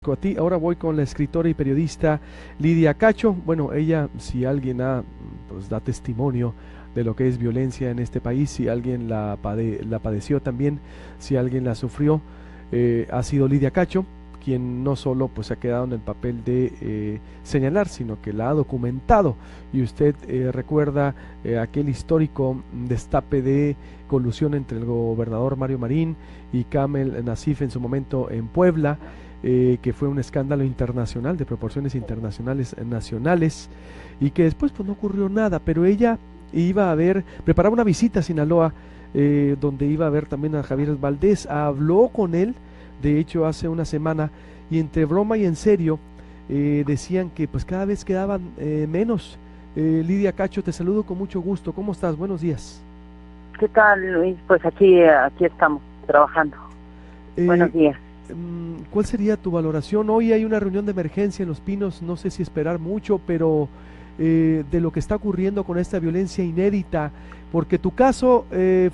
A ti, ahora voy con la escritora y periodista Lidia Cacho. Bueno, ella, si alguien pues da testimonio de lo que es violencia en este país, si alguien la padeció también, si alguien la sufrió, ha sido Lidia Cacho, quien no solo pues ha quedado en el papel de señalar, sino que la ha documentado. Y usted recuerda aquel histórico destape de colusión entre el gobernador Mario Marín y Kamel Nasif en su momento en Puebla, que fue un escándalo internacional, de proporciones internacionales, nacionales, y que después pues no ocurrió nada, pero ella iba a ver, preparaba una visita a Sinaloa, donde iba a ver también a Javier Valdés, habló con él, de hecho hace una semana, y entre broma y en serio, decían que pues cada vez quedaban menos. Lidia Cacho, te saludo con mucho gusto, ¿cómo estás? Buenos días. ¿Qué tal, Luis? Pues aquí estamos trabajando. Buenos días. ¿Cuál sería tu valoración? Hoy hay una reunión de emergencia en Los Pinos, no sé si esperar mucho, pero de lo que está ocurriendo con esta violencia inédita, porque tu caso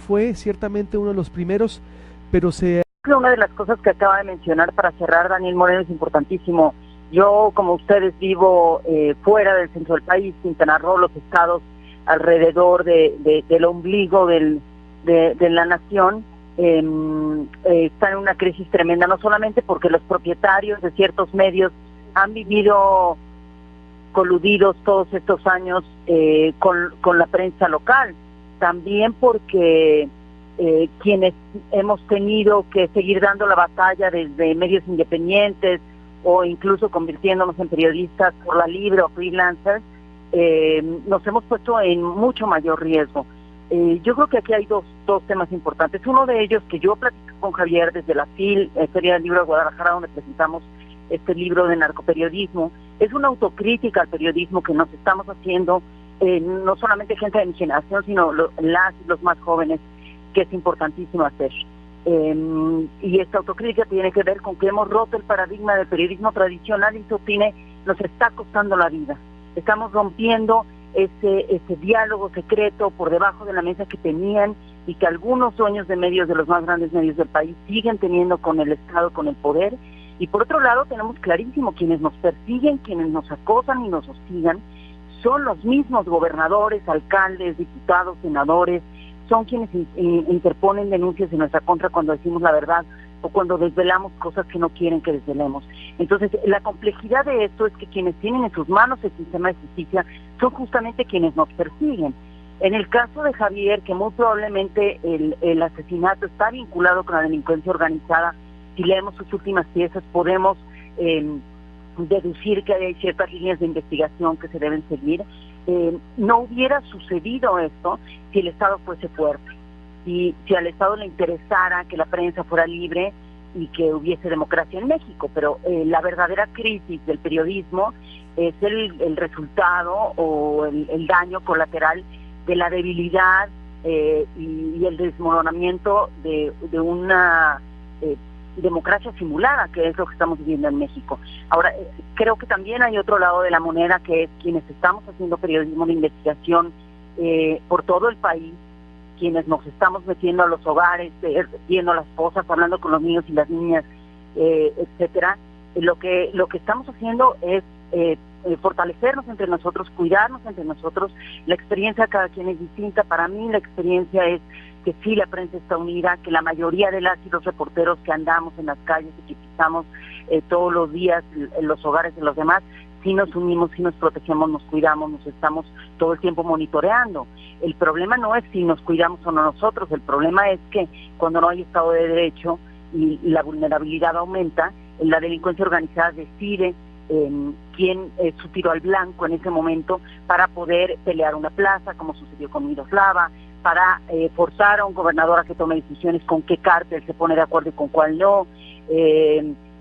fue ciertamente uno de los primeros, pero Una de las cosas que acaba de mencionar para cerrar, Daniel Moreno, es importantísimo. Yo, como ustedes, vivo fuera del centro del país, Quintana Roo, los estados alrededor del ombligo de la nación, están en una crisis tremenda, no solamente porque los propietarios de ciertos medios han vivido coludidos todos estos años con la prensa local, también porque quienes hemos tenido que seguir dando la batalla desde medios independientes o incluso convirtiéndonos en periodistas por la libre o freelancers, nos hemos puesto en mucho mayor riesgo. Yo creo que aquí hay dos temas importantes. Uno de ellos, que yo platico con Javier desde la FIL, Feria del Libro de Guadalajara, donde presentamos este libro de narcoperiodismo, es una autocrítica al periodismo que nos estamos haciendo, no solamente gente de mi generación, sino las y los más jóvenes, que es importantísimo hacer. Y esta autocrítica tiene que ver con que hemos roto el paradigma del periodismo tradicional y eso nos está costando la vida. Estamos rompiendo ese diálogo secreto por debajo de la mesa que tenían y que algunos dueños de medios, de los más grandes medios del país, siguen teniendo con el Estado, con el poder. Y por otro lado tenemos clarísimo, quienes nos persiguen, quienes nos acosan y nos hostigan, son los mismos gobernadores, alcaldes, diputados, senadores, son quienes interponen denuncias en nuestra contra cuando decimos la verdad o cuando desvelamos cosas que no quieren que desvelemos. Entonces, la complejidad de esto es que quienes tienen en sus manos el sistema de justicia son justamente quienes nos persiguen. En el caso de Javier, que muy probablemente el asesinato está vinculado con la delincuencia organizada, si leemos sus últimas piezas podemos deducir que hay ciertas líneas de investigación que se deben seguir. No hubiera sucedido esto si el Estado fuese fuerte, si al Estado le interesara que la prensa fuera libre y que hubiese democracia en México, pero la verdadera crisis del periodismo es el resultado o el daño colateral de la debilidad y el desmoronamiento de una democracia simulada, que es lo que estamos viviendo en México. Ahora, creo que también hay otro lado de la moneda, que es quienes estamos haciendo periodismo de investigación por todo el país, quienes nos estamos metiendo a los hogares, viendo las cosas, hablando con los niños y las niñas, etcétera. Lo que estamos haciendo es fortalecernos entre nosotros, cuidarnos entre nosotros. La experiencia de cada quien es distinta. Para mí la experiencia es que sí, la prensa está unida, que la mayoría de las y los reporteros que andamos en las calles y que pisamos todos los días en los hogares de los demás, sí nos unimos, sí nos protegemos, nos cuidamos, nos estamos todo el tiempo monitoreando. El problema no es si nos cuidamos o no nosotros, el problema es que cuando no hay Estado de Derecho y la vulnerabilidad aumenta, la delincuencia organizada decide quién es su tiro al blanco en ese momento para poder pelear una plaza, como sucedió con Miroslava, para forzar a un gobernador a que tome decisiones con qué cártel se pone de acuerdo y con cuál no,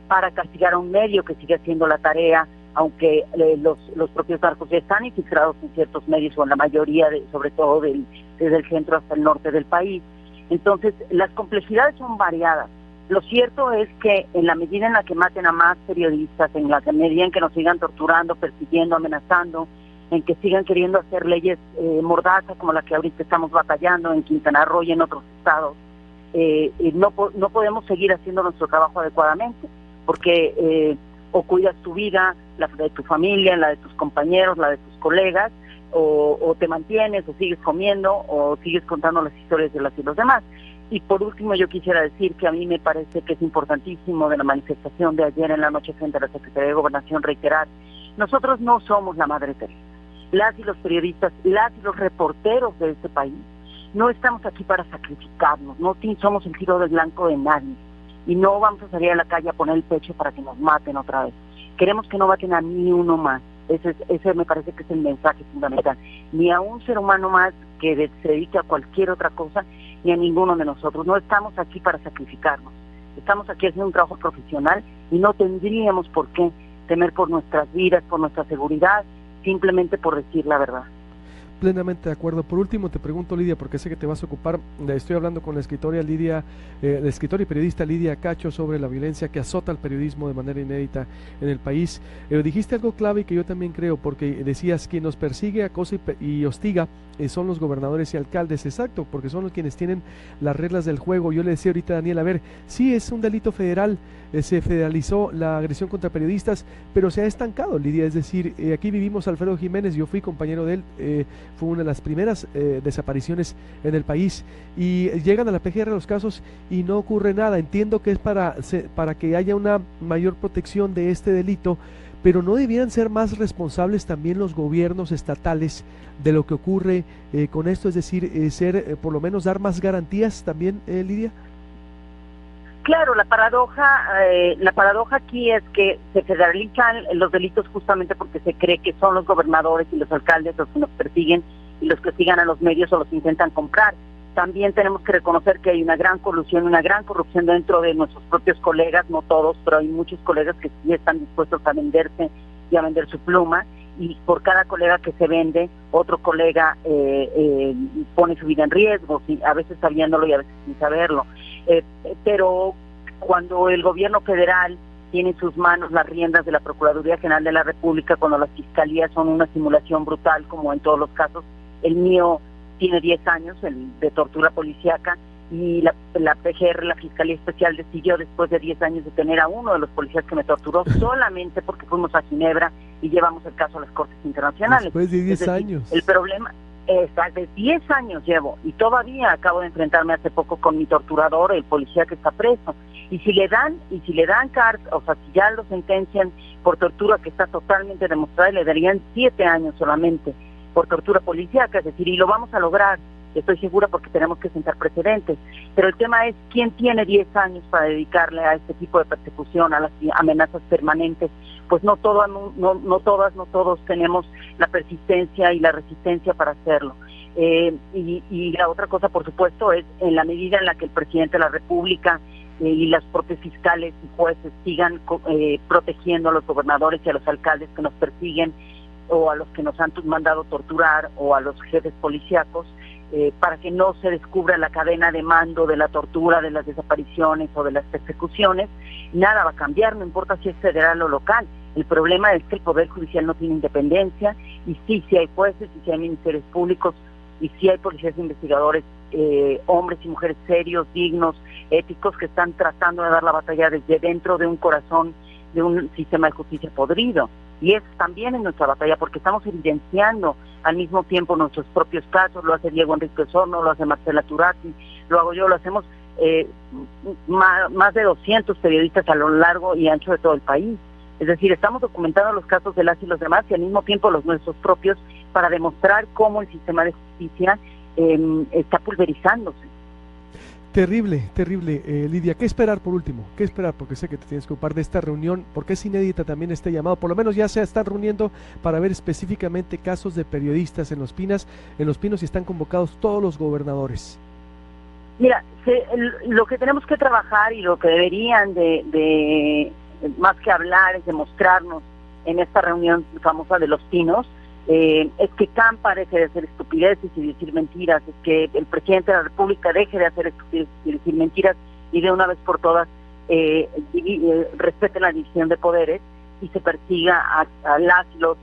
para castigar a un medio que sigue haciendo la tarea, aunque los propios narcos ya están infiltrados en ciertos medios o en la mayoría, sobre todo desde el centro hasta el norte del país. Entonces, las complejidades son variadas. Lo cierto es que en la medida en la que maten a más periodistas, en la medida en que nos sigan torturando, persiguiendo, amenazando, en que sigan queriendo hacer leyes mordazas como la que ahorita estamos batallando en Quintana Roo y en otros estados, no podemos seguir haciendo nuestro trabajo adecuadamente, porque o cuidas tu vida, la de tu familia, la de tus compañeros, la de tus colegas, o te mantienes, o sigues comiendo, o sigues contando las historias de las y los demás. Y por último, yo quisiera decir que a mí me parece que es importantísimo de la manifestación de ayer en la noche frente a la Secretaría de Gobernación reiterar: nosotros no somos la Madre Teresa. Las y los periodistas, las y los reporteros de este país, no estamos aquí para sacrificarnos, no somos el tiro de blanco de nadie, y no vamos a salir a la calle a poner el pecho para que nos maten otra vez. Queremos que no maten a ni uno más. Ese me parece que es el mensaje fundamental. Ni a un ser humano más que se dedique a cualquier otra cosa, ni a ninguno de nosotros. No estamos aquí para sacrificarnos. Estamos aquí haciendo un trabajo profesional y no tendríamos por qué temer por nuestras vidas, por nuestra seguridad, simplemente por decir la verdad. Plenamente de acuerdo. Por último te pregunto, Lidia, porque sé que te vas a ocupar, estoy hablando con la escritora y periodista Lidia Cacho sobre la violencia que azota al periodismo de manera inédita en el país. Dijiste algo clave que yo también creo, porque decías que nos persigue, acosa y hostiga son los gobernadores y alcaldes. Exacto, porque son los quienes tienen las reglas del juego. Yo le decía ahorita a Daniel, a ver, sí es un delito federal, se federalizó la agresión contra periodistas, pero se ha estancado, Lidia, es decir, aquí vivimos Alfredo Jiménez, yo fui compañero de él, fue una de las primeras desapariciones en el país, y llegan a la PGR los casos y no ocurre nada. Entiendo que es para que haya una mayor protección de este delito, pero ¿no debieran ser más responsables también los gobiernos estatales de lo que ocurre con esto? Es decir, por lo menos dar más garantías también, Lidia. Claro, la paradoja aquí es que se federalizan los delitos justamente porque se cree que son los gobernadores y los alcaldes los que nos persiguen y los que sigan a los medios o los intentan comprar. También tenemos que reconocer que hay una gran colusión, una gran corrupción dentro de nuestros propios colegas, no todos, pero hay muchos colegas que sí están dispuestos a venderse y a vender su pluma, y por cada colega que se vende, otro colega pone su vida en riesgo, a veces sabiéndolo y a veces sin saberlo. Pero cuando el gobierno federal tiene en sus manos las riendas de la Procuraduría General de la República, cuando las fiscalías son una simulación brutal, como en todos los casos, el mío tiene 10 años, el de tortura policíaca, y la PGR, la Fiscalía Especial, decidió después de 10 años detener a uno de los policías que me torturó solamente porque fuimos a Ginebra y llevamos el caso a las Cortes Internacionales. Después de 10 años. El problema es de 10 años llevo, y todavía acabo de enfrentarme hace poco con mi torturador, el policía que está preso. Y si le dan cárcel, o sea, si ya lo sentencian por tortura que está totalmente demostrada, le darían 7 años solamente por tortura policíaca, es decir, y lo vamos a lograr, estoy segura, porque tenemos que sentar precedentes. Pero el tema es, ¿quién tiene 10 años para dedicarle a este tipo de persecución, a las amenazas permanentes? Pues no todas, no todos tenemos la persistencia y la resistencia para hacerlo. Y la otra cosa, por supuesto, es en la medida en la que el presidente de la República y las propias fiscales y jueces sigan protegiendo a los gobernadores y a los alcaldes que nos persiguen, o a los que nos han mandado torturar, o a los jefes policíacos, para que no se descubra la cadena de mando de la tortura, de las desapariciones o de las persecuciones, nada va a cambiar, no importa si es federal o local. El problema es que el Poder Judicial no tiene independencia, y sí hay jueces, y sí hay ministerios públicos, y sí hay policías investigadores, hombres y mujeres serios, dignos, éticos, que están tratando de dar la batalla desde dentro de un corazón de un sistema de justicia podrido. Y es también en nuestra batalla, porque estamos evidenciando al mismo tiempo nuestros propios casos. Lo hace Diego Enrique Osorno, lo hace Marcela Turati, lo hago yo, lo hacemos más de 200 periodistas a lo largo y ancho de todo el país. Es decir, estamos documentando los casos de las y los demás, y al mismo tiempo los nuestros propios, para demostrar cómo el sistema de justicia está pulverizándose. Terrible, Lidia. ¿Qué esperar por último? ¿Qué esperar? Porque sé que te tienes que ocupar de esta reunión, porque es inédita también este llamado. Por lo menos ya se están reuniendo para ver específicamente casos de periodistas en Los Pinos, y están convocados todos los gobernadores. Mira, lo que tenemos que trabajar, y lo que deberían de más que hablar, es demostrarnos en esta reunión famosa de Los Pinos, es que Campa deje de hacer estupideces y decir mentiras, es que el presidente de la República deje de hacer estupideces y decir mentiras, y de una vez por todas respete la división de poderes y se persiga a los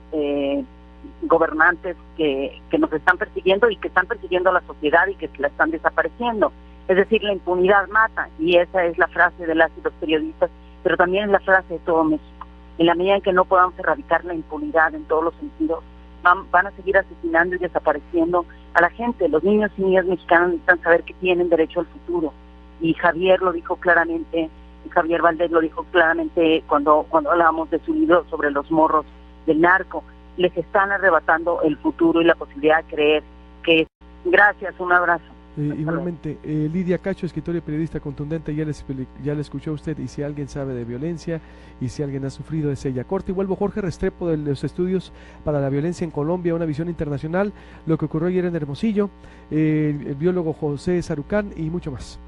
gobernantes que nos están persiguiendo y que están persiguiendo a la sociedad y que la están desapareciendo. Es decir, la impunidad mata, y esa es la frase de las y los periodistas, pero también es la frase de todo México. en la medida en que no podamos erradicar la impunidad en todos los sentidos, van a seguir asesinando y desapareciendo a la gente. Los niños y niñas mexicanos necesitan saber que tienen derecho al futuro. Y Javier lo dijo claramente, Javier Valdez lo dijo claramente cuando hablábamos de su libro sobre los morros del narco. Les están arrebatando el futuro y la posibilidad de creer que... Gracias, un abrazo. Igualmente, Lidia Cacho, escritora y periodista contundente, ya le escuchó usted, y si alguien sabe de violencia y si alguien ha sufrido es ella. Corte y vuelvo. Jorge Restrepo, de los Estudios para la Violencia en Colombia, una visión internacional, lo que ocurrió ayer en Hermosillo, el biólogo José Sarucán y mucho más.